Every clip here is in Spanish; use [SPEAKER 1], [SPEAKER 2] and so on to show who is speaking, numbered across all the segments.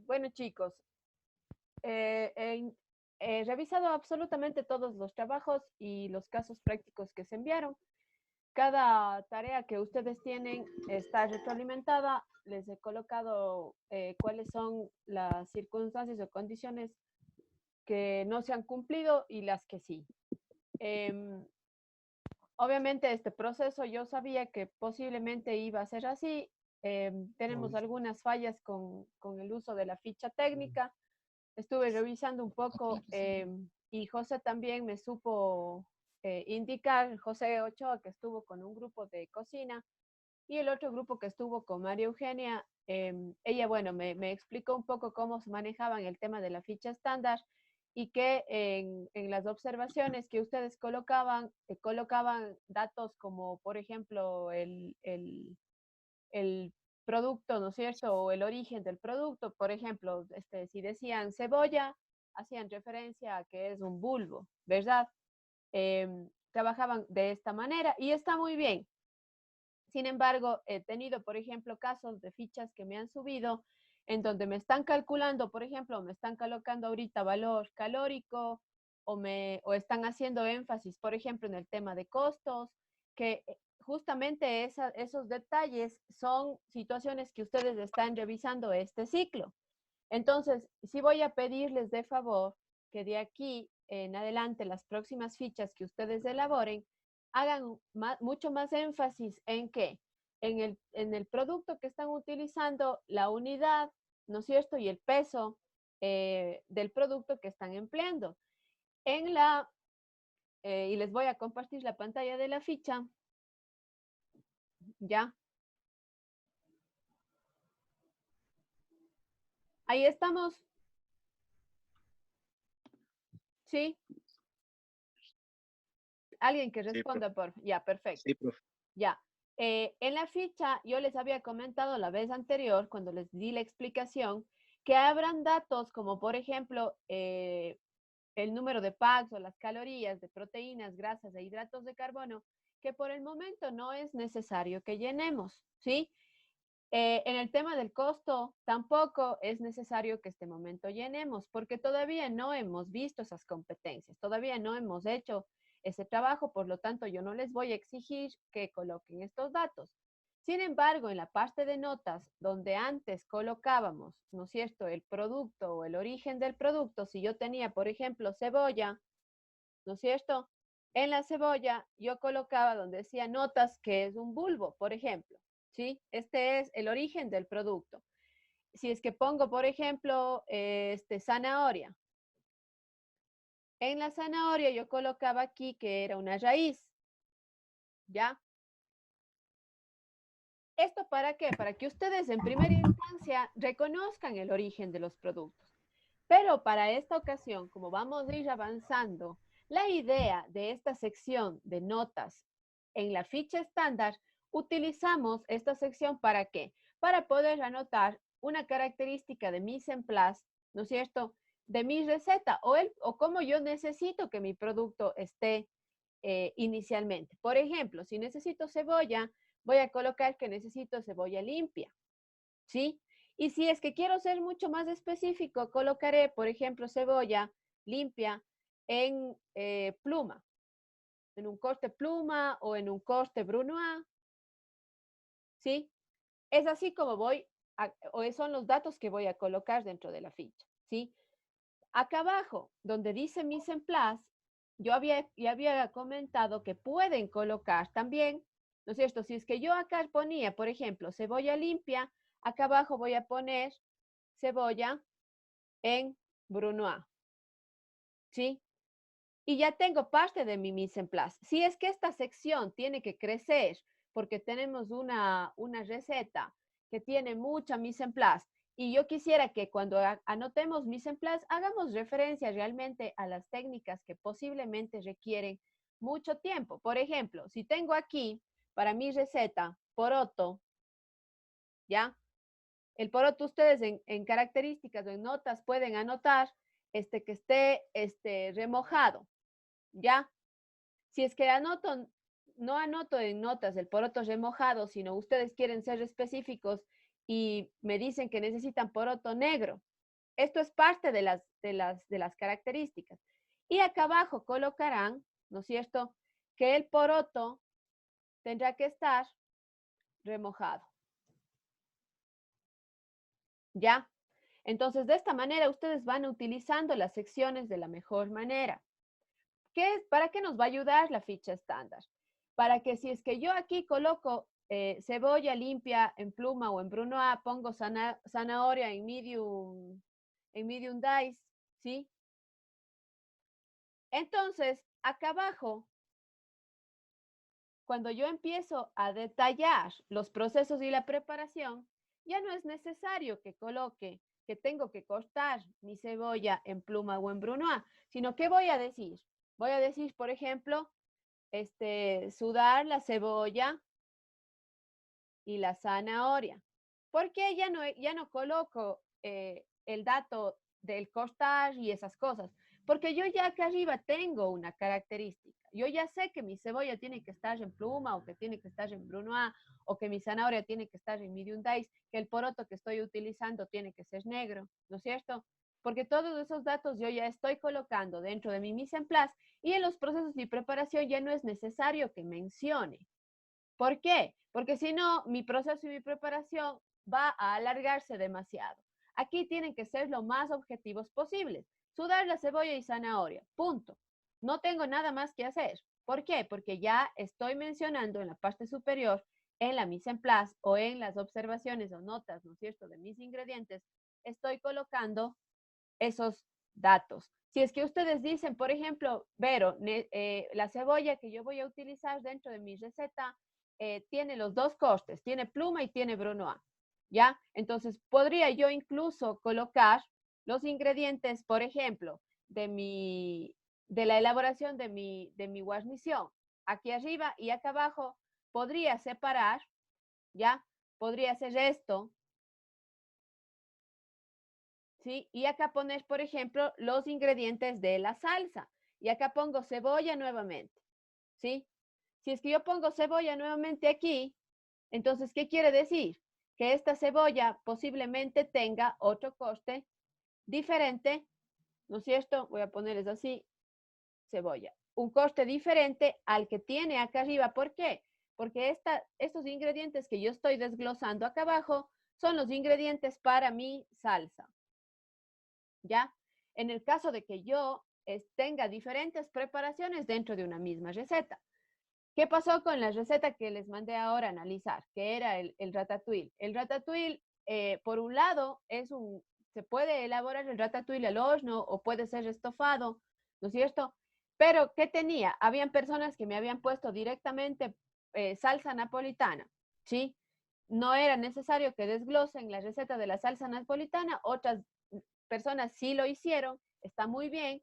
[SPEAKER 1] Bueno, chicos, eh, en- he revisado absolutamente todos los trabajos y los casos prácticos que se enviaron. Cada tarea que ustedes tienen está retroalimentada. Les he colocado cuáles son las circunstancias o condiciones que no se han cumplido y las que sí. Em, Obviamente este proceso yo sabía que posiblemente iba a ser así. Tenemos algunas fallas con el uso de la ficha técnica. Estuve revisando un poco y José también me supo indicar, José Ochoa, que estuvo con un grupo de cocina y el otro grupo que estuvo con María Eugenia. Ella, bueno, me explicó un poco cómo se manejaban el tema de la ficha estándar y que en las observaciones que ustedes colocaban datos como, por ejemplo, el producto, ¿no es cierto? O el origen del producto. Por ejemplo, si decían cebolla, hacían referencia a que es un bulbo, ¿verdad? Trabajaban de esta manera y está muy bien. Sin embargo, he tenido, por ejemplo, casos de fichas que me han subido en donde me están calculando, por ejemplo, me están colocando ahorita valor calórico o están haciendo énfasis, por ejemplo, en el tema de costos, que justamente esos detalles son situaciones que ustedes están revisando este ciclo. Entonces, sí voy a pedirles de favor que de aquí en adelante las próximas fichas que ustedes elaboren hagan mucho más énfasis en qué, en el producto que están utilizando, la unidad, ¿no es cierto? Y el peso del producto que están empleando. Y les voy a compartir la pantalla de la ficha, ¿ya? Ahí estamos, ¿sí? Alguien que
[SPEAKER 2] Sí, profe.
[SPEAKER 1] responda, por ya, perfecto.
[SPEAKER 2] Sí, profe.
[SPEAKER 1] Ya. En la ficha yo les había comentado la vez anterior, cuando les di la explicación, que habrán datos como por ejemplo el número de packs o las calorías de proteínas, grasas e hidratos de carbono, que por el momento no es necesario que llenemos, ¿sí? En el tema del costo, tampoco es necesario que este momento llenemos, porque todavía no hemos visto esas competencias, todavía no hemos hecho ese trabajo, por lo tanto yo no les voy a exigir que coloquen estos datos. Sin embargo, en la parte de notas, donde antes colocábamos, ¿no es cierto?, el producto o el origen del producto, si yo tenía, por ejemplo, cebolla, ¿no es cierto? En la cebolla yo colocaba donde decía notas que es un bulbo, por ejemplo, ¿sí? Este es el origen del producto. Si es que pongo, por ejemplo, zanahoria, en la zanahoria yo colocaba aquí que era una raíz, ¿ya? ¿Esto para qué? Para que ustedes en primera instancia reconozcan el origen de los productos. Pero para esta ocasión, como vamos a ir avanzando, la idea de esta sección de notas en la ficha estándar, utilizamos esta sección para qué? Para poder anotar una característica de mise en place, ¿no es cierto? De mi receta o cómo yo necesito que mi producto esté inicialmente. Por ejemplo, si necesito cebolla, voy a colocar que necesito cebolla limpia, ¿sí? Y si es que quiero ser mucho más específico, colocaré, por ejemplo, cebolla limpia en pluma, en un corte pluma o en un corte brunoise, ¿sí? Es así como o son los datos que voy a colocar dentro de la ficha, ¿sí? Acá abajo, donde dice mise en place, ya había comentado que pueden colocar también, ¿no es cierto? Si es que yo acá ponía, por ejemplo, cebolla limpia, acá abajo voy a poner cebolla en brunoise, ¿sí? Y ya tengo parte de mi mise en place. Si es que esta sección tiene que crecer porque tenemos una receta que tiene mucha mise en place y yo quisiera que cuando anotemos mise en place hagamos referencia realmente a las técnicas que posiblemente requieren mucho tiempo. Por ejemplo, si tengo aquí para mi receta poroto, ¿ya? El poroto ustedes en características o en notas pueden anotar que esté remojado, ¿ya? Si es que no anoto en notas el poroto remojado, sino ustedes quieren ser específicos y me dicen que necesitan poroto negro. Esto es parte de las características. Y acá abajo colocarán, ¿no es cierto?, que el poroto tendrá que estar remojado. ¿Ya? Entonces, de esta manera ustedes van utilizando las secciones de la mejor manera. ¿Para qué nos va a ayudar la ficha estándar? Para que si es que yo aquí coloco cebolla limpia en pluma o en brunoise, pongo zanahoria en medium dice, ¿sí? Entonces, acá abajo, cuando yo empiezo a detallar los procesos y la preparación, ya no es necesario que coloque que tengo que cortar mi cebolla en pluma o en brunoise, sino que voy a decir, por ejemplo, sudar la cebolla y la zanahoria. ¿Por qué ya no coloco el dato del cortar y esas cosas? Porque yo ya acá arriba tengo una característica. Yo ya sé que mi cebolla tiene que estar en pluma o que tiene que estar en brunoise o que mi zanahoria tiene que estar en medium dice, que el poroto que estoy utilizando tiene que ser negro, ¿no es cierto? Porque todos esos datos yo ya estoy colocando dentro de mi mise en place y en los procesos de preparación ya no es necesario que mencione. ¿Por qué? Porque si no, mi proceso y mi preparación va a alargarse demasiado. Aquí tienen que ser lo más objetivos posibles. Sudar la cebolla y zanahoria, punto. No tengo nada más que hacer. ¿Por qué? Porque ya estoy mencionando en la parte superior, en la mise en place o en las observaciones o notas, ¿no es cierto?, de mis ingredientes, estoy colocando esos datos. Si es que ustedes dicen, por ejemplo, Vero, la cebolla que yo voy a utilizar dentro de mi receta tiene los dos costes, tiene pluma y tiene brunoise, ¿ya? Entonces, podría yo incluso colocar los ingredientes, por ejemplo, de la elaboración de mi guarnición, aquí arriba y acá abajo, podría separar, ¿ya? Podría hacer esto, ¿sí? Y acá pones, por ejemplo, los ingredientes de la salsa. Y acá pongo cebolla nuevamente, ¿sí? Si es que yo pongo cebolla nuevamente aquí, entonces, ¿qué quiere decir? Que esta cebolla posiblemente tenga otro coste diferente, ¿no es cierto? Voy a ponerles así, cebolla. Un coste diferente al que tiene acá arriba. ¿Por qué? Porque estos ingredientes que yo estoy desglosando acá abajo son los ingredientes para mi salsa. ¿Ya? En el caso de que yo tenga diferentes preparaciones dentro de una misma receta. ¿Qué pasó con la receta que les mandé ahora a analizar? Que era el ratatouille. El ratatouille, por un lado, se puede elaborar el ratatouille al horno o puede ser estofado, ¿no es cierto? Pero, ¿qué tenía? Habían personas que me habían puesto directamente salsa napolitana, ¿sí? No era necesario que desglosen la receta de la salsa napolitana, otras personas sí lo hicieron, está muy bien,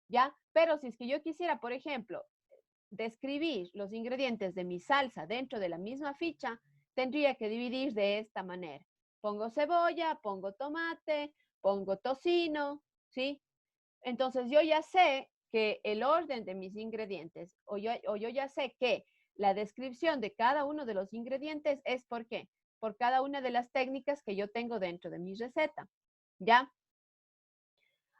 [SPEAKER 1] ¿ya? Pero si es que yo quisiera, por ejemplo, describir los ingredientes de mi salsa dentro de la misma ficha, tendría que dividir de esta manera. Pongo cebolla, pongo tomate, pongo tocino, ¿sí? Entonces yo ya sé que el orden de mis ingredientes, o yo ya sé que la descripción de cada uno de los ingredientes es ¿por qué? Por cada una de las técnicas que yo tengo dentro de mi receta, ¿ya?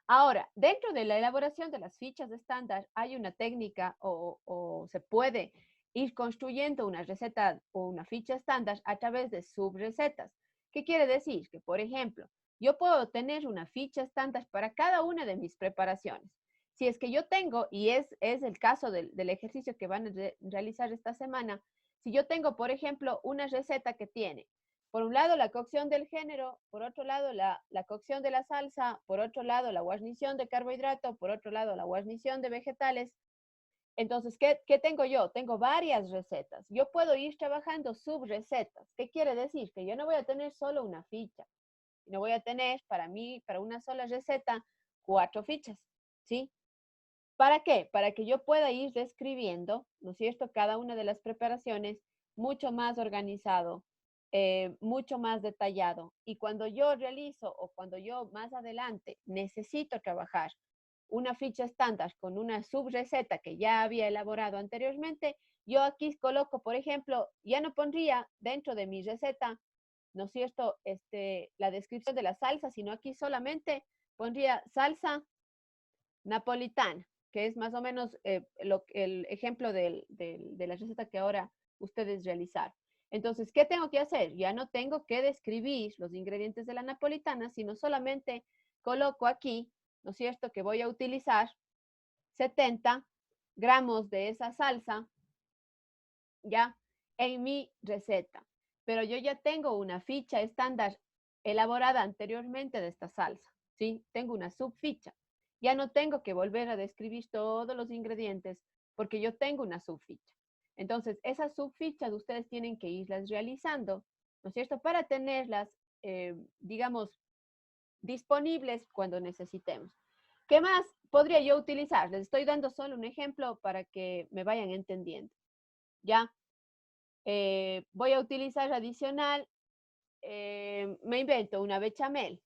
[SPEAKER 1] Ahora, dentro de la elaboración de las fichas estándar hay una técnica o se puede ir construyendo una receta o una ficha estándar a través de subrecetas. ¿Qué quiere decir? Que, por ejemplo, yo puedo tener una ficha estándar para cada una de mis preparaciones. Si es que yo tengo, y es el caso del ejercicio que van a realizar esta semana, si yo tengo, por ejemplo, una receta que tiene por un lado la cocción del género, por otro lado la cocción de la salsa, por otro lado la guarnición de carbohidrato, por otro lado la guarnición de vegetales. Entonces, ¿qué tengo yo? Tengo varias recetas. Yo puedo ir trabajando subrecetas. ¿Qué quiere decir? Que yo no voy a tener solo una ficha. No voy a tener para mí, para una sola receta, 4 fichas, ¿sí? ¿Para qué? Para que yo pueda ir describiendo, ¿no es cierto?, cada una de las preparaciones mucho más organizado, mucho más detallado. Y cuando yo realizo o cuando yo más adelante necesito trabajar una ficha estándar con una subreceta que ya había elaborado anteriormente, yo aquí coloco, por ejemplo, ya no pondría dentro de mi receta ¿no es cierto?, la descripción de la salsa, sino aquí solamente pondría salsa napolitana, que es más o menos el ejemplo de la receta que ahora ustedes realizaron. Entonces, ¿qué tengo que hacer? Ya no tengo que describir los ingredientes de la napolitana, sino solamente coloco aquí, ¿no es cierto?, que voy a utilizar 70 gramos de esa salsa, ya, en mi receta. Pero yo ya tengo una ficha estándar elaborada anteriormente de esta salsa, ¿sí? Tengo una subficha. Ya no tengo que volver a describir todos los ingredientes porque yo tengo una subficha. Entonces, esas subfichas ustedes tienen que irlas realizando, ¿no es cierto?, para tenerlas, digamos, disponibles cuando necesitemos. ¿Qué más podría yo utilizar? Les estoy dando solo un ejemplo para que me vayan entendiendo. ¿Ya? Voy a utilizar adicional, me invento una bechamel.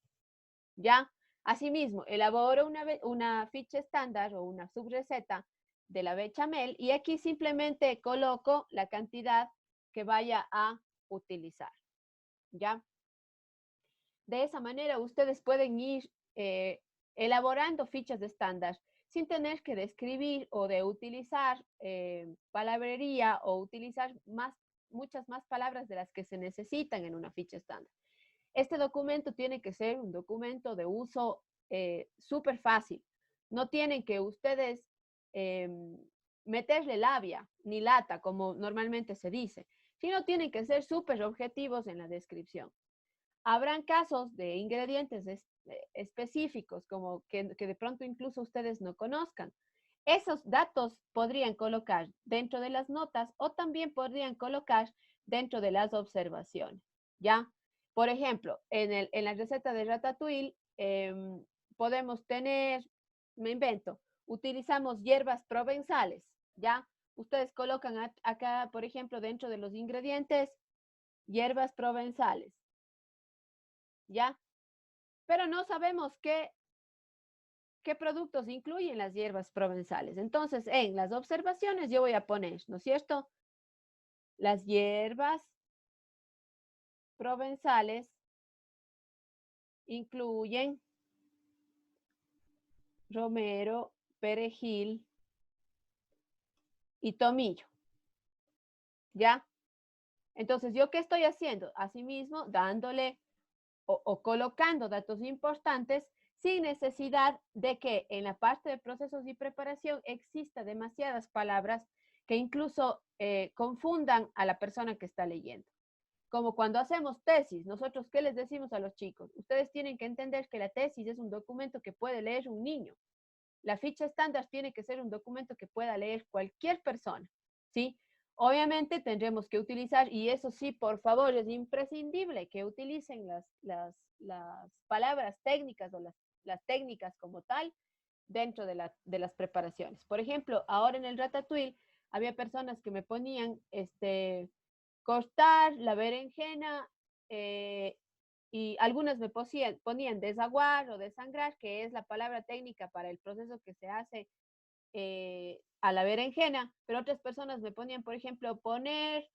[SPEAKER 1] ¿Ya? Asimismo, elaboro una ficha estándar o una subreceta de la bechamel y aquí simplemente coloco la cantidad que vaya a utilizar. ¿Ya? De esa manera ustedes pueden ir elaborando fichas de estándar sin tener que describir o de utilizar palabrería o utilizar muchas más palabras de las que se necesitan en una ficha estándar. Este documento tiene que ser un documento de uso súper fácil. No tienen que ustedes meterle labia ni lata, como normalmente se dice, sino tienen que ser súper objetivos en la descripción. Habrán casos de ingredientes específicos, como que de pronto incluso ustedes no conozcan. Esos datos podrían colocar dentro de las notas o también podrían colocar dentro de las observaciones, ¿ya? Por ejemplo, en la receta de ratatouille podemos tener, me invento, utilizamos hierbas provenzales, ¿ya? Ustedes colocan acá, por ejemplo, dentro de los ingredientes, hierbas provenzales, ¿ya? Pero no sabemos qué productos incluyen las hierbas provenzales. Entonces, en las observaciones yo voy a poner, ¿no es cierto?, las hierbas provenzales incluyen romero, perejil y tomillo, ¿ya? Entonces, ¿yo qué estoy haciendo? Asimismo, dándole o colocando datos importantes sin necesidad de que en la parte de procesos y preparación exista demasiadas palabras que incluso confundan a la persona que está leyendo. Como cuando hacemos tesis, nosotros, ¿qué les decimos a los chicos? Ustedes tienen que entender que la tesis es un documento que puede leer un niño. La ficha estándar tiene que ser un documento que pueda leer cualquier persona, ¿sí? Obviamente tendremos que utilizar, y eso sí, por favor, es imprescindible que utilicen las palabras técnicas o las técnicas como tal dentro de las preparaciones. Por ejemplo, ahora en el ratatouille había personas que me ponían cortar la berenjena y algunas me ponían desaguar o desangrar, que es la palabra técnica para el proceso que se hace a la berenjena, pero otras personas me ponían, por ejemplo, poner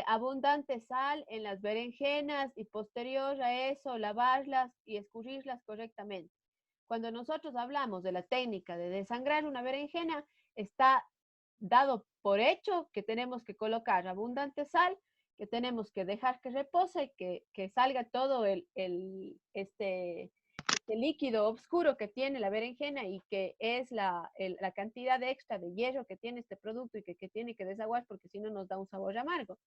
[SPEAKER 1] abundante sal en las berenjenas y posterior a eso lavarlas y escurrirlas correctamente. Cuando nosotros hablamos de la técnica de desangrar una berenjena, está dado por hecho que tenemos que colocar abundante sal, que tenemos que dejar que repose, que salga todo este líquido oscuro que tiene la berenjena y que es la cantidad extra de hierro que tiene este producto y que tiene que desaguar porque si no nos da un sabor amargo.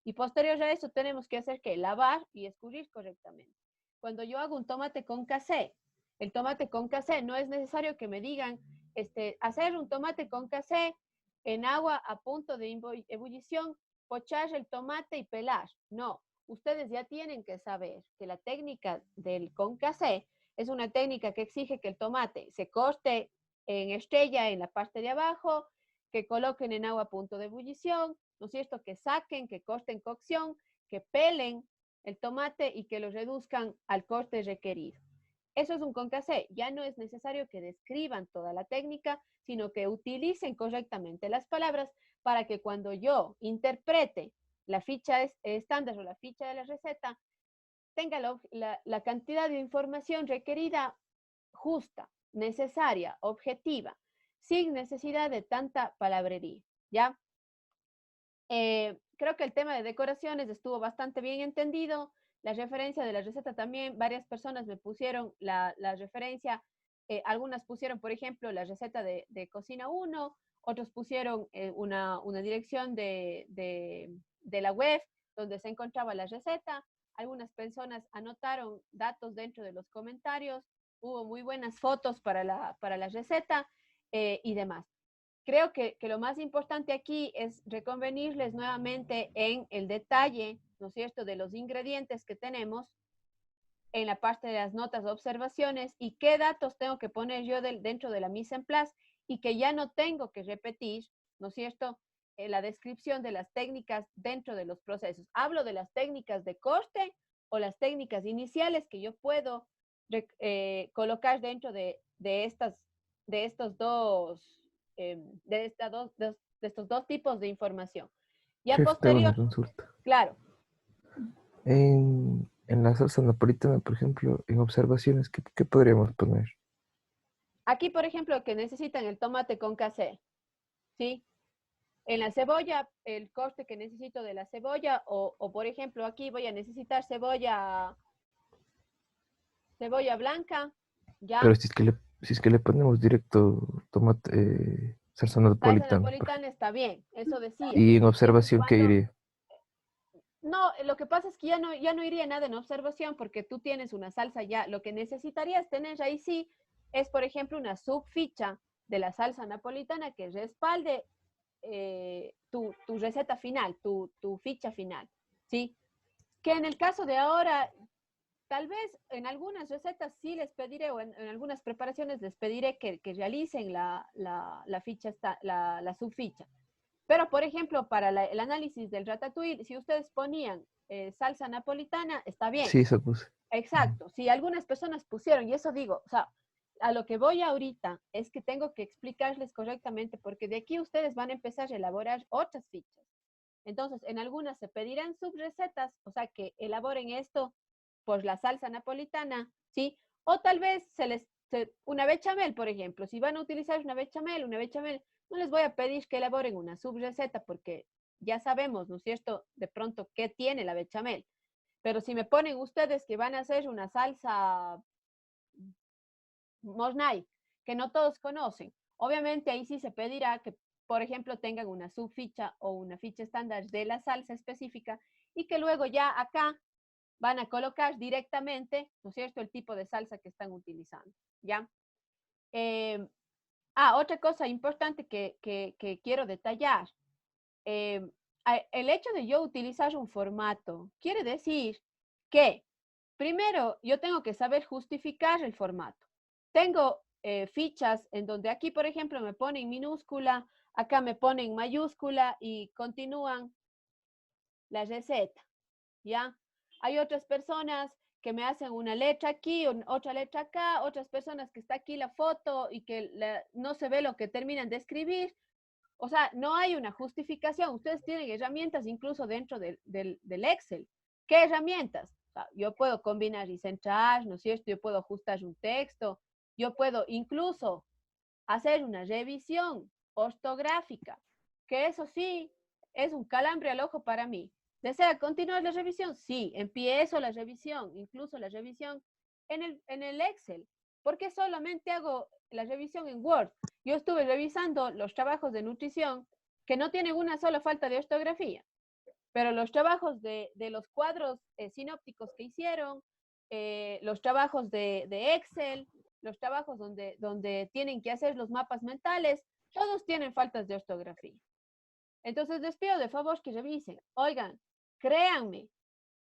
[SPEAKER 1] Y posterior a eso tenemos que hacer que lavar y escurrir correctamente. Cuando yo hago un tomate con casé, el tomate con casé no es necesario que me digan hacer un tomate con casé en agua a punto de ebullición, pochar el tomate y pelar. No, ustedes ya tienen que saber que la técnica del concassé es una técnica que exige que el tomate se corte en estrella en la parte de abajo, que coloquen en agua a punto de ebullición, ¿no es cierto?, que saquen, que corten cocción, que pelen el tomate y que lo reduzcan al corte requerido. Eso es un concassé. Ya no es necesario que describan toda la técnica, sino que utilicen correctamente las palabras para que cuando yo interprete la ficha estándar o la ficha de la receta, tenga la cantidad de información requerida justa, necesaria, objetiva, sin necesidad de tanta palabrería, ¿ya? Creo que el tema de decoraciones estuvo bastante bien entendido. La referencia de la receta también, varias personas me pusieron la referencia, algunas pusieron, por ejemplo, la receta de Cocina 1, otros pusieron una dirección de la web donde se encontraba la receta, algunas personas anotaron datos dentro de los comentarios, hubo muy buenas fotos para la receta y demás. Creo que lo más importante aquí es reconvenirles nuevamente en el detalle, ¿no es cierto?, de los ingredientes que tenemos en la parte de las notas o observaciones y qué datos tengo que poner yo dentro de la mise en place y que ya no tengo que repetir, ¿no es cierto?, la descripción de las técnicas dentro de los procesos. Hablo de las técnicas de corte o las técnicas iniciales que yo puedo colocar dentro de estos dos de estos dos tipos de información. Ya
[SPEAKER 2] Chef, te hago
[SPEAKER 1] posterior,
[SPEAKER 2] una consulta.
[SPEAKER 1] claro,
[SPEAKER 2] En la salsa napolitana, por ejemplo, en observaciones, ¿qué podríamos poner?
[SPEAKER 1] aquí por ejemplo que necesitan el tomate con casé, ¿sí? En la cebolla, el corte que necesito de la cebolla, o por ejemplo aquí voy a necesitar cebolla blanca,
[SPEAKER 2] Pero
[SPEAKER 1] ¿ya?
[SPEAKER 2] si es que le ponemos directo tomate, salsa
[SPEAKER 1] Salsa
[SPEAKER 2] napolitana,
[SPEAKER 1] napolitana está bien, eso decía.
[SPEAKER 2] y en
[SPEAKER 1] Eso es
[SPEAKER 2] observación, ¿qué
[SPEAKER 1] cuando,
[SPEAKER 2] iría?
[SPEAKER 1] no, lo que pasa es que ya no iría nada en observación porque tú tienes una salsa ya. Lo que necesitarías tener ahí sí es, por ejemplo, una subficha de la salsa napolitana que respalde tu receta final, tu ficha final, ¿sí? Que en el caso de ahora, tal vez en algunas recetas sí les pediré, o en algunas preparaciones les pediré que realicen la ficha, la subficha. Pero, por ejemplo, para el análisis del ratatouille, si ustedes ponían salsa napolitana, está bien.
[SPEAKER 2] Sí, eso puse.
[SPEAKER 1] Exacto. Si algunas personas pusieron, y eso digo, o sea, a lo que voy ahorita es que tengo que explicarles correctamente, porque de aquí ustedes van a empezar a elaborar otras fichas. Entonces, en algunas se pedirán subrecetas, o sea, que elaboren esto por la salsa napolitana, ¿sí? O tal vez una bechamel, por ejemplo, si van a utilizar una bechamel, no les voy a pedir que elaboren una subreceta porque ya sabemos, ¿no es cierto?, de pronto qué tiene la bechamel. Pero si me ponen ustedes que van a hacer una salsa Mornay, que no todos conocen, obviamente ahí sí se pedirá que, por ejemplo, tengan una subficha o una ficha estándar de la salsa específica y que luego ya acá van a colocar directamente, ¿no es cierto?, el tipo de salsa que están utilizando, ¿ya? Eh, otra cosa importante que quiero detallar. Eh, el hecho de yo utilizar un formato quiere decir que, primero, yo tengo que saber justificar el formato. Tengo fichas en donde aquí, por ejemplo, me ponen minúscula, acá me ponen mayúscula y continúan la receta, ¿ya? Hay otras personas que me hacen una letra aquí, otra letra acá, otras personas que está aquí la foto y que no se ve lo que terminan de escribir. O sea, no hay una justificación. Ustedes tienen herramientas incluso dentro del Excel. ¿Qué herramientas? O sea, yo puedo combinar y centrar, ¿no es cierto? Yo puedo ajustar un texto. Yo puedo incluso hacer una revisión ortográfica, que eso sí es un calambre al ojo para mí. ¿Desea continuar la revisión? Sí, empiezo la revisión, incluso la revisión en el Excel. ¿Por qué solamente hago la revisión en Word? Yo estuve revisando los trabajos de nutrición que no tienen una sola falta de ortografía, pero los trabajos de los cuadros sinópticos que hicieron, los trabajos de Excel, los trabajos donde tienen que hacer los mapas mentales, todos tienen faltas de ortografía. Entonces les pido de favor que revisen. Oigan, créanme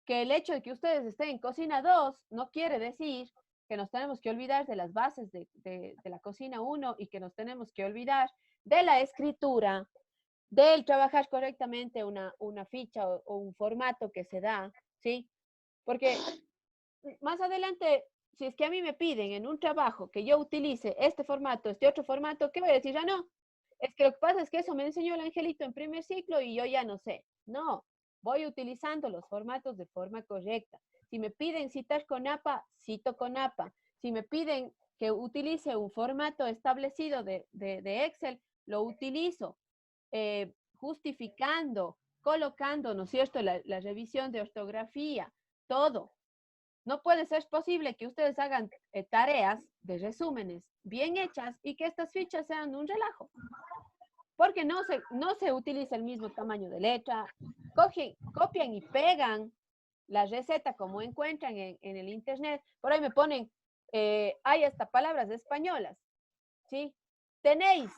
[SPEAKER 1] que el hecho de que ustedes estén en cocina 2 no quiere decir que nos tenemos que olvidar de las bases de la cocina 1 y que nos tenemos que olvidar de la escritura, del trabajar correctamente una ficha o un formato que se da, ¿sí? Porque más adelante, si es que a mí me piden en un trabajo que yo utilice este formato, este otro formato, ¿qué voy a decir? Ya no. Es que lo que pasa es que eso me enseñó el angelito en primer ciclo y yo ya no sé. No, voy utilizando los formatos de forma correcta. Si me piden citar con APA, cito con APA. Si me piden que utilice un formato establecido de Excel, lo utilizo, justificando, colocando, ¿no es cierto?, la revisión de ortografía, todo. No puede ser posible que ustedes hagan tareas de resúmenes bien hechas y que estas fichas sean un relajo. Porque no se utiliza el mismo tamaño de letra, copian y pegan la receta como encuentran en el internet. Por ahí me ponen, hay hasta palabras españolas, ¿sí? Tenéis,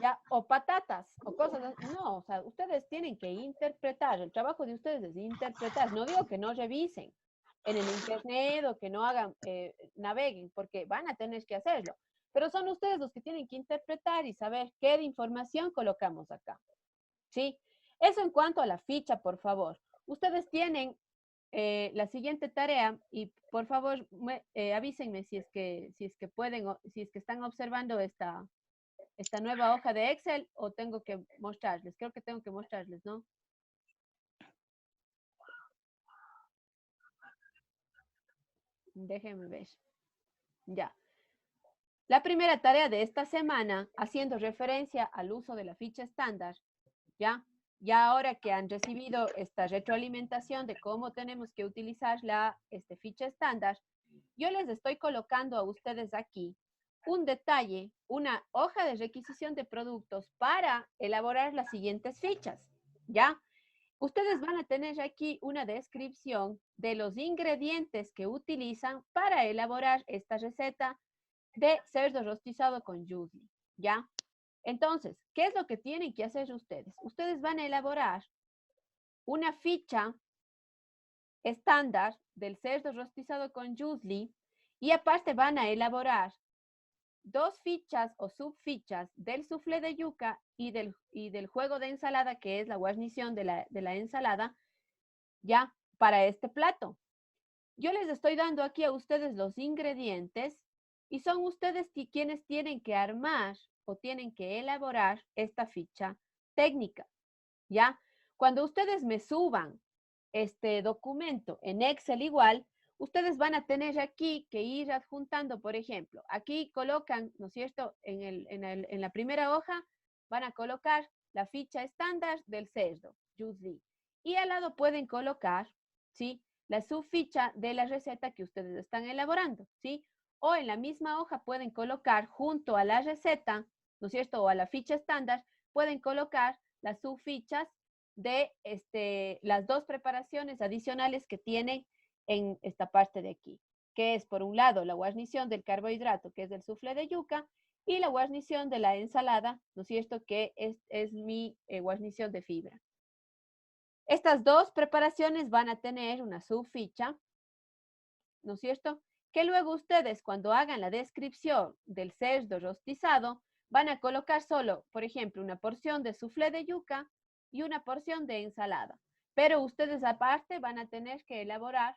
[SPEAKER 1] ya, o patatas, o cosas así. No, o sea, ustedes tienen que interpretar. El trabajo de ustedes es interpretar. No digo que no revisen en el internet o que no hagan, naveguen, porque van a tener que hacerlo. Pero son ustedes los que tienen que interpretar y saber qué de información colocamos acá. ¿Sí? Eso en cuanto a la ficha, por favor. Ustedes tienen la siguiente tarea y por favor avísenme si es que pueden, si es que están observando esta nueva hoja de Excel o tengo que mostrarles. Creo que tengo que mostrarles, ¿no? Déjenme ver. Ya. La primera tarea de esta semana, haciendo referencia al uso de la ficha estándar, ¿ya? Ya ahora que han recibido esta retroalimentación de cómo tenemos que utilizar la ficha estándar, yo les estoy colocando a ustedes aquí un detalle, una hoja de requisición de productos para elaborar las siguientes fichas, ¿ya? Ustedes van a tener aquí una descripción de los ingredientes que utilizan para elaborar esta receta de cerdo rostizado con yuzu, ¿ya? Entonces, ¿qué es lo que tienen que hacer ustedes? Ustedes van a elaborar una ficha estándar del cerdo rostizado con yuzu y aparte van a elaborar 2 fichas o subfichas del soufflé de yuca y del juego de ensalada, que es la guarnición de la ensalada, ya, para este plato. Yo les estoy dando aquí a ustedes los ingredientes y son ustedes quienes tienen que armar o tienen que elaborar esta ficha técnica, ¿ya? Cuando ustedes me suban este documento en Excel igual, ustedes van a tener aquí que ir adjuntando, por ejemplo, aquí colocan, ¿no es cierto?, en la primera hoja van a colocar la ficha estándar del cerdo, yuzu, y al lado pueden colocar, ¿sí?, la subficha de la receta que ustedes están elaborando, ¿sí? O en la misma hoja pueden colocar junto a la receta, ¿no es cierto?, o a la ficha estándar, pueden colocar las subfichas de las 2 preparaciones adicionales que tienen en esta parte de aquí, que es por un lado la guarnición del carbohidrato, que es del soufflé de yuca, y la guarnición de la ensalada, ¿no es cierto?, que es mi guarnición de fibra. Estas 2 preparaciones van a tener una subficha, ¿no es cierto?, que luego ustedes cuando hagan la descripción del cerdo rostizado, van a colocar solo, por ejemplo, una porción de soufflé de yuca y una porción de ensalada. Pero ustedes aparte van a tener que elaborar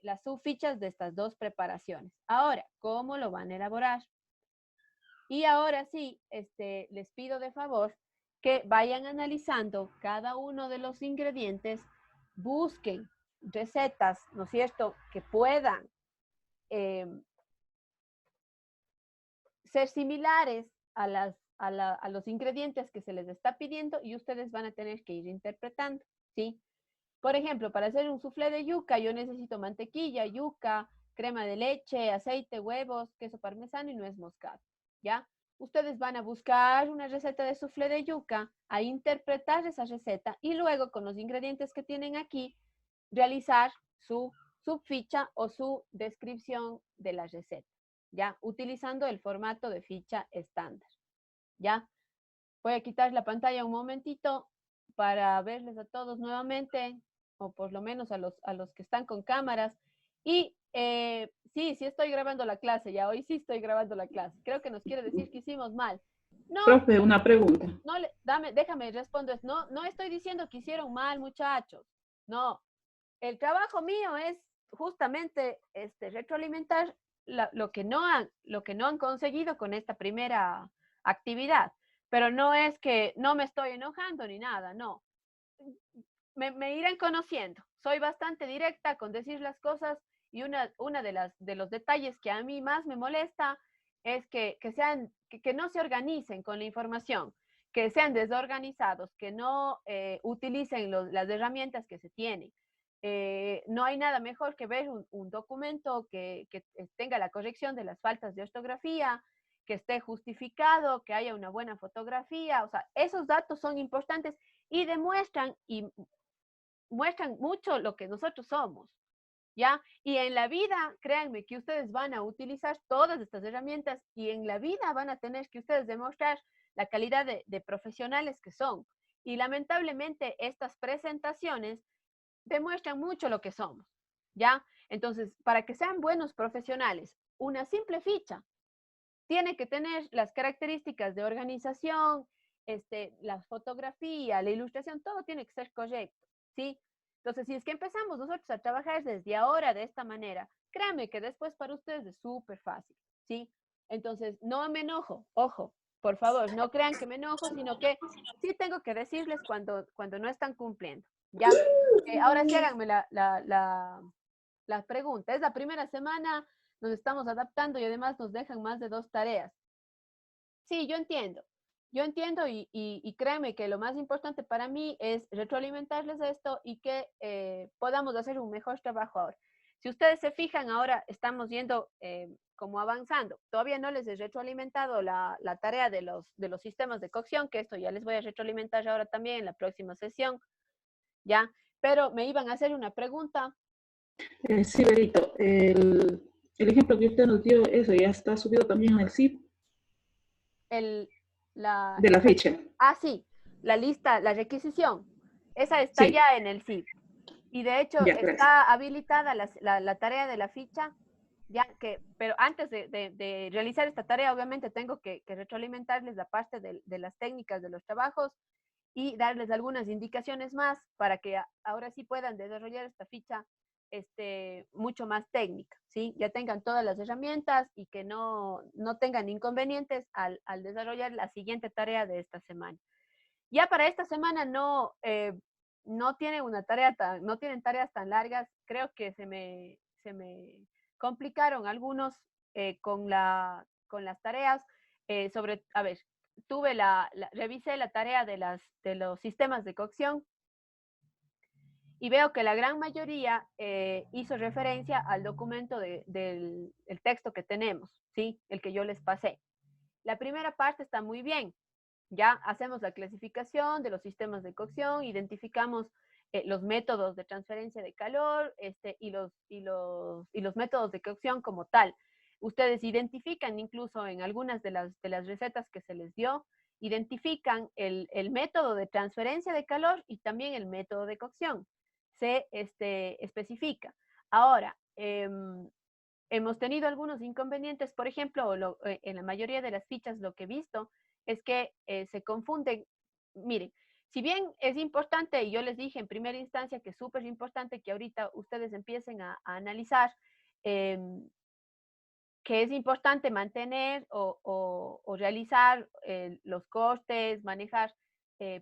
[SPEAKER 1] las subfichas de estas 2 preparaciones. Ahora, ¿cómo lo van a elaborar? Y ahora sí, les pido de favor que vayan analizando cada uno de los ingredientes, busquen recetas, ¿no es cierto?, que puedan ser similares a los ingredientes que se les está pidiendo y ustedes van a tener que ir interpretando, ¿sí? Por ejemplo, para hacer un soufflé de yuca, yo necesito mantequilla, yuca, crema de leche, aceite, huevos, queso parmesano y nuez moscada, ¿ya? Ustedes van a buscar una receta de soufflé de yuca, a interpretar esa receta y luego con los ingredientes que tienen aquí, realizar su subficha o su descripción de la receta, ¿ya? Utilizando el formato de ficha estándar, ¿ya? Voy a quitar la pantalla un momentito para verles a todos nuevamente, o por lo menos a los que están con cámaras. Y sí estoy grabando la clase, ya hoy sí estoy grabando la clase. Creo que nos quiere decir que hicimos mal. No,
[SPEAKER 3] Profe, una pregunta.
[SPEAKER 1] no, déjame responder. No estoy diciendo que hicieron mal, muchachos. No, el trabajo mío es justamente retroalimentar lo que no han conseguido con esta primera actividad. Pero no es que no me estoy enojando ni nada, no. Me irán conociendo, soy bastante directa con decir las cosas y una de los detalles que a mí más me molesta es que no se organicen con la información, que sean desorganizados, que no utilicen las herramientas que se tienen. No hay nada mejor que ver un documento que tenga la corrección de las faltas de ortografía, que esté justificado, que haya una buena fotografía. O sea, esos datos son importantes y muestran mucho lo que nosotros somos, ¿ya? Y en la vida, créanme que ustedes van a utilizar todas estas herramientas y en la vida van a tener que ustedes demostrar la calidad de profesionales que son. Y lamentablemente estas presentaciones demuestran mucho lo que somos, ¿ya? Entonces, para que sean buenos profesionales, una simple ficha tiene que tener las características de organización, la fotografía, la ilustración, todo tiene que ser correcto, ¿sí? Entonces, si es que empezamos nosotros a trabajar desde ahora de esta manera, créanme que después para ustedes es súper fácil, ¿sí? Entonces, no me enojo, ojo, por favor, no crean que me enojo, sino que sí tengo que decirles cuando no están cumpliendo, ¿ya? Ahora sí háganme la pregunta. Es la primera semana, nos estamos adaptando y además nos dejan más de 2 tareas. Sí, yo entiendo y créeme que lo más importante para mí es retroalimentarles esto y que podamos hacer un mejor trabajo ahora. Si ustedes se fijan, ahora estamos yendo como avanzando. Todavía no les he retroalimentado la tarea de los sistemas de cocción, que esto ya les voy a retroalimentar ahora también en la próxima sesión, ¿ya? Pero me iban a hacer una pregunta.
[SPEAKER 3] Sí, Berito, el ejemplo que usted nos dio, eso ya está subido también en el zip
[SPEAKER 1] El,
[SPEAKER 3] de la fecha.
[SPEAKER 1] sí, la lista, la requisición. Esa está
[SPEAKER 3] Sí,
[SPEAKER 1] ya en el CIF. Y de hecho
[SPEAKER 3] ya, gracias.
[SPEAKER 1] está habilitada la tarea de la ficha, ya pero antes de realizar esta tarea, obviamente tengo que retroalimentarles la parte de las técnicas de los trabajos y darles algunas indicaciones más para que ahora sí puedan desarrollar esta ficha mucho más técnica, ¿sí? Ya tengan todas las herramientas y que no tengan inconvenientes al desarrollar la siguiente tarea de esta semana. Ya para esta semana no tienen no tienen tareas tan largas. Creo que se me complicaron algunos con las tareas. A ver, revisé la tarea de los sistemas de cocción y veo que la gran mayoría hizo referencia al documento del el texto que tenemos, ¿sí? El que yo les pasé. La primera parte está muy bien. Ya hacemos la clasificación de los sistemas de cocción, identificamos los métodos de transferencia de calor y los métodos de cocción como tal. Ustedes identifican incluso en algunas de las recetas que se les dio, identifican el método de transferencia de calor y también el método de cocción. Se especifica. Ahora, hemos tenido algunos inconvenientes, por ejemplo, en la mayoría de las fichas lo que he visto es que se confunden. Miren, si bien es importante, y yo les dije en primera instancia que es súper importante que ahorita ustedes empiecen a analizar eh, que es importante mantener o realizar los costes, manejar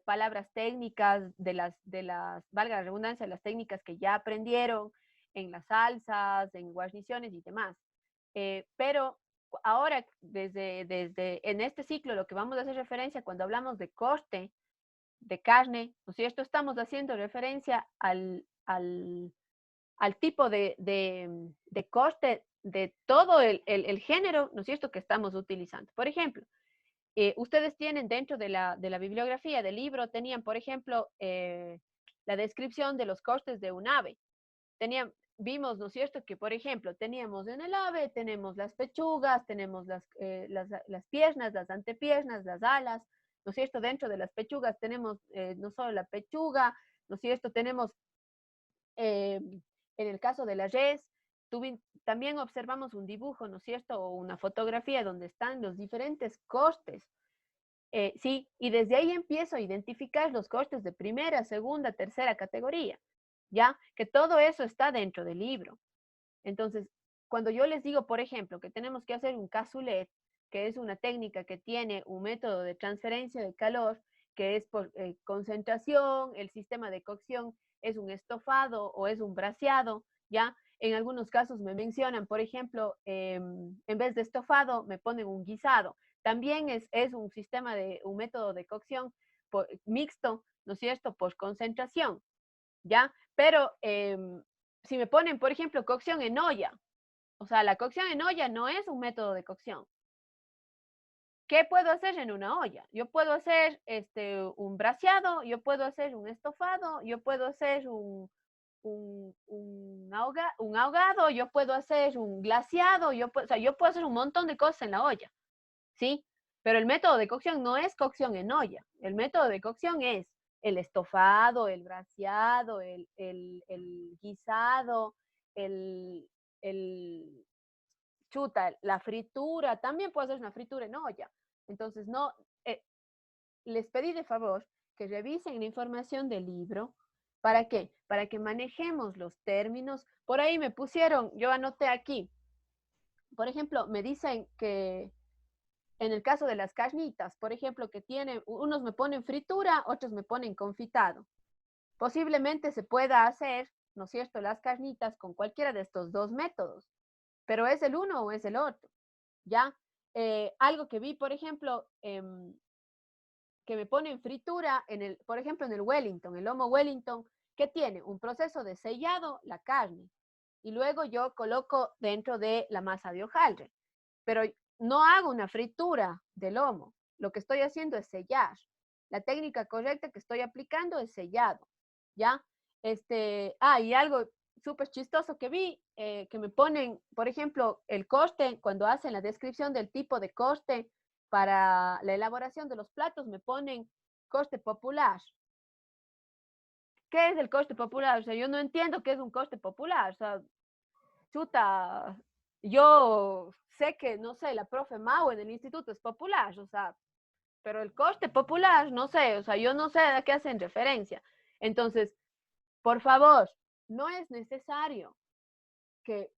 [SPEAKER 1] palabras técnicas valga la redundancia, las técnicas que ya aprendieron en las salsas, en guarniciones y demás. Pero ahora, en este ciclo, lo que vamos a hacer referencia cuando hablamos de corte de carne, ¿no es cierto? Estamos haciendo referencia al tipo de corte de todo el género, ¿no es cierto?, que estamos utilizando. Por ejemplo, ustedes tienen dentro de la bibliografía del libro, tenían, por ejemplo, la descripción de los cortes de un ave. Vimos, ¿no es cierto?, que, por ejemplo, teníamos en el ave, tenemos las pechugas, tenemos las piernas, las antepiernas, las alas, ¿no es cierto? Dentro de las pechugas tenemos no solo la pechuga, ¿no es cierto? Tenemos en el caso de la res, también observamos un dibujo, ¿no es cierto? O una fotografía donde están los diferentes cortes. Sí, y desde ahí empiezo a identificar los cortes de primera, segunda, tercera categoría, ¿ya? Que todo eso está dentro del libro. Entonces, cuando yo les digo, por ejemplo, que tenemos que hacer un cassoulet, que es una técnica que tiene un método de transferencia de calor, que es por concentración, el sistema de cocción es un estofado o es un braseado, ¿ya? En algunos casos me mencionan, por ejemplo, en vez de estofado me ponen un guisado. También es un sistema un método de cocción mixto, ¿no es cierto?, por concentración, ¿ya? Pero si me ponen, por ejemplo, cocción en olla, o sea, la cocción en olla no es un método de cocción. ¿Qué puedo hacer en una olla? Yo puedo hacer un braseado, yo puedo hacer un estofado, yo puedo hacer un ahogado, yo puedo hacer un glaseado, o sea, yo puedo hacer un montón de cosas en la olla, ¿sí? Pero el método de cocción no es cocción en olla. El método de cocción es el estofado, el braseado, el guisado, el, la fritura. También puedo hacer una fritura en olla. Entonces, no, les pedí de favor que revisen la información del libro. ¿Para qué? Para que manejemos los términos. Por ahí me pusieron, yo anoté aquí, por ejemplo, me dicen que en el caso de las carnitas, por ejemplo, que tienen, unos me ponen fritura, otros me ponen confitado. Posiblemente se pueda hacer, ¿no es cierto?, las carnitas con cualquiera de estos dos métodos, pero ¿es el uno o es el otro? ¿Ya? Algo que vi, por ejemplo, que me ponen fritura, por ejemplo, en el Wellington, el lomo Wellington, que tiene un proceso de sellado la carne, y luego yo coloco dentro de la masa de hojaldre, pero no hago una fritura de lomo, lo que estoy haciendo es sellar. La técnica correcta que estoy aplicando es sellado, ¿ya? Y algo súper chistoso que vi, que me ponen, por ejemplo, el coste, cuando hacen la descripción del tipo de coste para la elaboración de los platos, me ponen coste popular. ¿Qué es el coste popular? O sea, yo no entiendo qué es un coste popular. O sea, chuta, yo sé que, no sé, la profe Mau en el instituto es popular, o sea, pero el coste popular, no sé, o sea, yo no sé a qué hacen referencia. Entonces, por favor, no es necesario que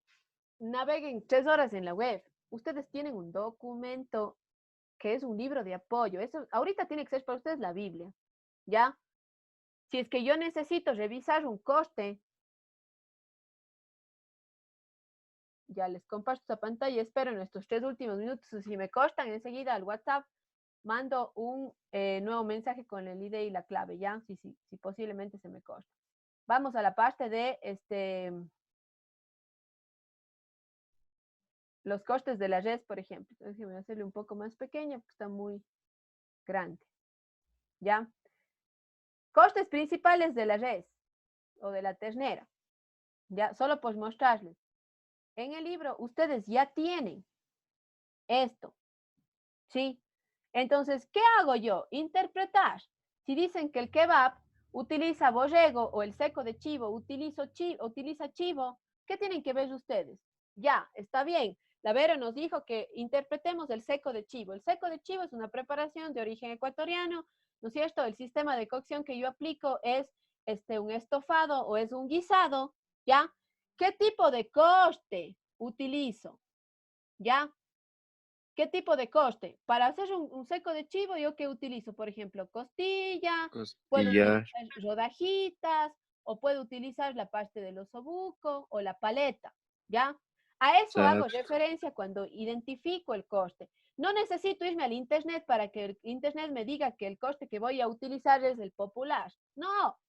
[SPEAKER 1] naveguen 3 horas en la web. Ustedes tienen un documento que es un libro de apoyo. Eso ahorita tiene que ser para ustedes la Biblia, ¿ya? Si es que yo necesito revisar un coste, ya les comparto esta pantalla, espero en estos 3 últimos minutos, si me cortan enseguida al WhatsApp, mando un nuevo mensaje con el ID y la clave, ¿ya? Si posiblemente se me corta. Vamos a la parte de los costes de la red, por ejemplo. Entonces voy a hacerle un poco más pequeño porque está muy grande, ¿ya? Costes principales de la red o de la ternera, ¿ya? Solo por mostrarles. En el libro ustedes ya tienen esto, ¿sí? Entonces, ¿qué hago yo? Interpretar. Si dicen que el kebab utiliza borrego o el seco de chivo utiliza chivo, ¿qué tienen que ver ustedes? Ya, está bien. La Vero nos dijo que interpretemos el seco de chivo. El seco de chivo es una preparación de origen ecuatoriano, ¿no es cierto? El sistema de cocción que yo aplico es un estofado o es un guisado, ¿ya? ¿Qué tipo de coste utilizo? ¿Ya? ¿Qué tipo de coste? Para hacer un seco de chivo, ¿yo qué utilizo? Por ejemplo, costilla, puedo
[SPEAKER 2] Costillar.
[SPEAKER 1] utilizar rodajitas, o puedo utilizar la parte del osobuco o la paleta, ¿ya? A eso hago
[SPEAKER 2] Exacto.
[SPEAKER 1] referencia cuando identifico el coste. No necesito irme al internet para que el internet me diga que el coste que voy a utilizar es el popular. No,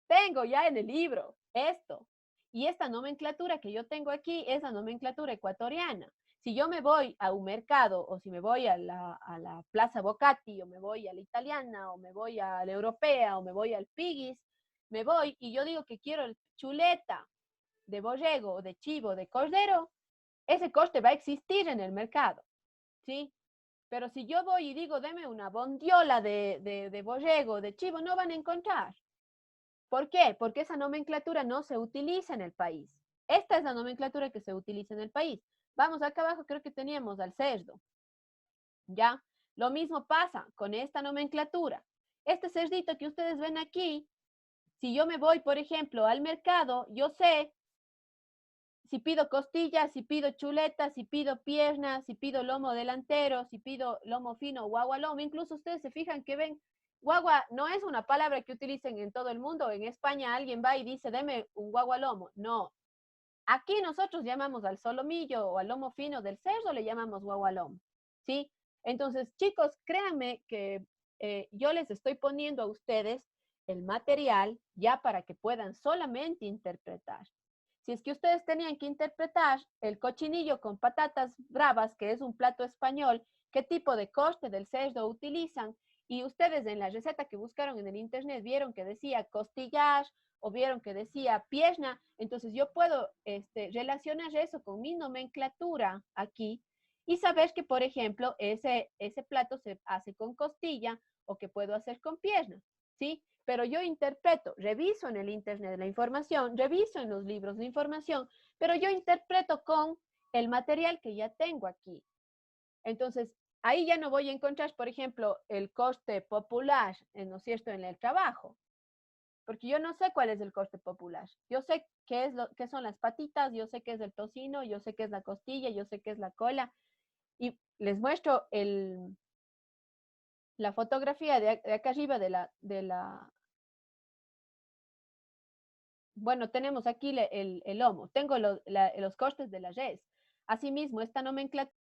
[SPEAKER 1] tengo ya en el libro esto. Y esta nomenclatura que yo tengo aquí es la nomenclatura ecuatoriana. Si yo me voy a un mercado o si me voy a la Plaza Bocati o me voy a la italiana o me voy a la europea o me voy al Piggy's, me voy y yo digo que quiero el chuleta de borrego, de chivo, de cordero, ese coste va a existir en el mercado, ¿sí? Pero si yo voy y digo, deme una bondiola de borrego, de chivo, no van a encontrar. ¿Por qué? Porque esa nomenclatura no se utiliza en el país. Esta es la nomenclatura que se utiliza en el país. Vamos acá abajo, creo que teníamos al cerdo. ¿Ya? Lo mismo pasa con esta nomenclatura. Este cerdito que ustedes ven aquí, si yo me voy, por ejemplo, al mercado, yo sé si pido costillas, si pido chuletas, si pido piernas, si pido lomo delantero, si pido lomo fino o agualomo. Incluso ustedes se fijan que ven guagua no es una palabra que utilicen en todo el mundo. En España alguien va y dice, deme un guagualomo. No. Aquí nosotros llamamos al solomillo o al lomo fino del cerdo, le llamamos guagualomo. ¿Sí? Entonces, chicos, créanme que yo les estoy poniendo a ustedes el material ya para que puedan solamente interpretar. Si es que ustedes tenían que interpretar el cochinillo con patatas bravas, que es un plato español, qué tipo de corte del cerdo utilizan, y ustedes en la receta que buscaron en el internet vieron que decía costillar o vieron que decía pierna, entonces yo puedo relacionar eso con mi nomenclatura aquí y saber que, por ejemplo, ese plato se hace con costilla o que puedo hacer con pierna, ¿sí? Pero yo interpreto, reviso en el internet la información, reviso en los libros la información, pero yo interpreto con el material que ya tengo aquí. Entonces, ahí ya no voy a encontrar, por ejemplo, el coste popular, ¿no es cierto?, en el trabajo, porque yo no sé cuál es el coste popular. Yo sé qué son las patitas, yo sé qué es el tocino, yo sé qué es la costilla, yo sé qué es la cola, y les muestro la fotografía de acá arriba bueno, tenemos aquí el lomo, tengo los costes de la res. Asimismo, esta nomenclatura